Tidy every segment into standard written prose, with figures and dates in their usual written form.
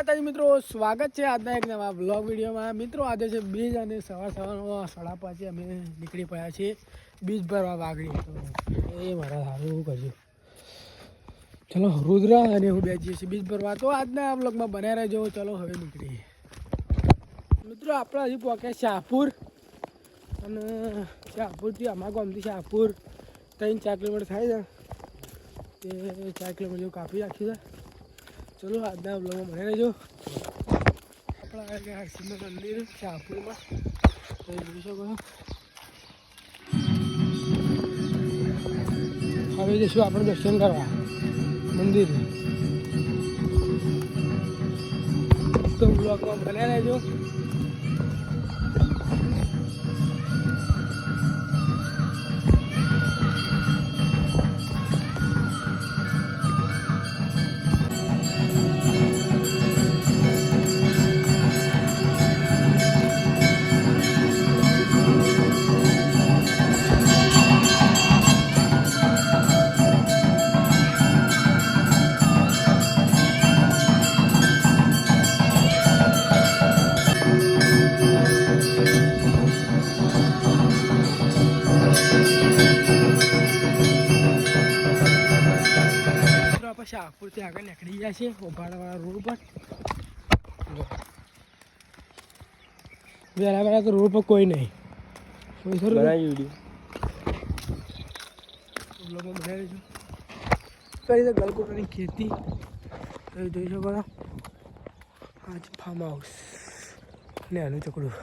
માતાજી મિત્રો, સ્વાગત છે આજના એક નવા બ્લોગ વિડીયોમાં। મિત્રો આજે છે બીજ અને સવારનો 5:30 અમે નીકળી પડ્યા છીએ બીજ ભરવા વાગડી। તો એ મારા સારું કર્યું। ચલો રુદ્ર અને હું બેસીએ છીએ બીજ ભરવા। તો આજના બ્લોગમાં બન્યા રહેજો। ચલો હવે નીકળીએ। મિત્રો આપણે હજી પહોંચ્યા શાહપુર અને શાહપુરથી અમારા ગામથી શાહપુર 3-4 કિલોમીટર થાય છે। તે 4 કિલોમીટર જેવું કાપી રાખ્યું છે। चलो આજના બ્લોગમાં બને રહેજો। આપણે આવ્યા ગયા હરસિદ્ધ મંદિર શાહપુરમાં, તો જોઈ શકો છો। હવે જઈશું આપણે દર્શન કરવા મંદિર। તો બ્લોગમાં બને રહેજો। શાહપુરથી આગળ નીકળી ગયા છે ઓભાળાવાળા રોડ પર। વહેલા તો રોડ પર કોઈ નહીં। કરી તો ગલગોટાની ખેતી તમે જોઈ શકો છો। આજ ફાર્મ હાઉસ ને આનું ચકડું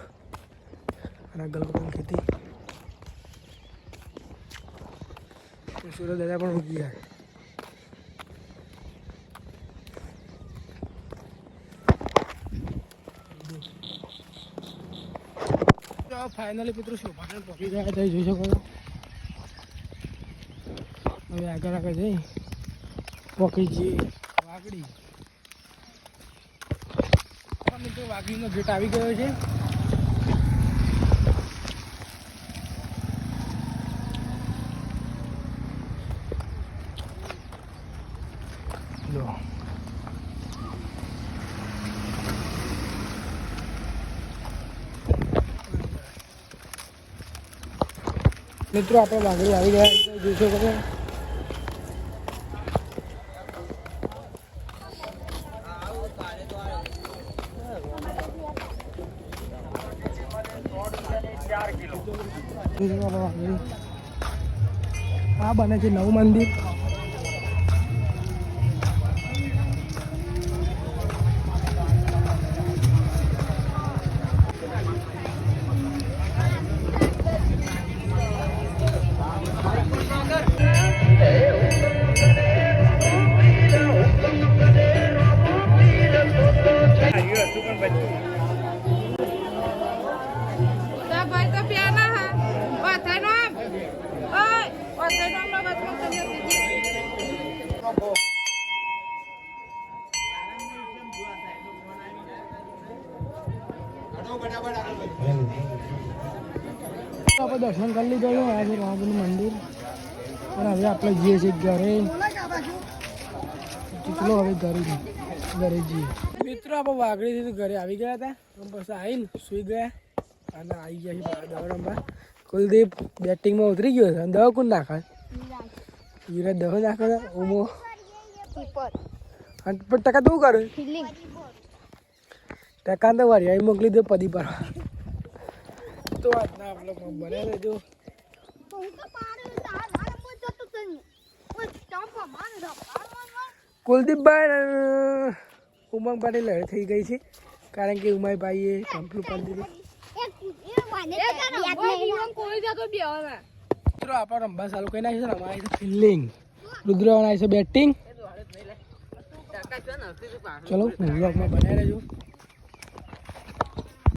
અને ગલગોટાની ખેતી। સુરત દાદા પણ ઉગી ગયા। फाइनली मित्रों शोभाने पहुंची गया था, જોઈ શકો છો। હવે આગળ જઈ પહોંચી જઈએ વાગડી। મિત્રો વાગડીનો ગેટ આવી ગયો છે। જો મિત્રો આપણે વાગડી આવી ગયા જોઈ શકો છો। આ બને છે નવું મંદિર। આપણે દર્શન કરી લીધો છે આજે મહાદેવનું મંદિર અને હવે આપણે જઈએ છીએ ઘરે। ચલો હવે ઘરે જઈએ। મિત્રો આપણે વાગડીથી ઘરે આવી ગયા હતા, પછી આવીને સુઈ ગયા અને આવી ગયા છીએ દવા રમવા। કુલદીપ બેટિંગમાં ઉતરી ગયો છે। દવા કોણ નાખે? વિરાટ દવા નાખે છે ઓમો। પણ ટકા તું કરે ટકા તો વારી આવી મોકલી દે પદી પર। તો આજના બ્લોગમાં બને રહેજો। કુલદીપભાઈ ઉમંગ પાટી લડત થઈ ગઈ છે, કારણ કે ઉમાઈભાઈએ કમ્પ્લીટ કરી દીધું। મિત્રો આપણે રમવા ચાલુ કરી નાખીશું। અમારી છે ફિલ્ડિંગ, રુદ્ર આવી છે બેટિંગ। ચલો બ્લોગમાં બનાવી રહેજો।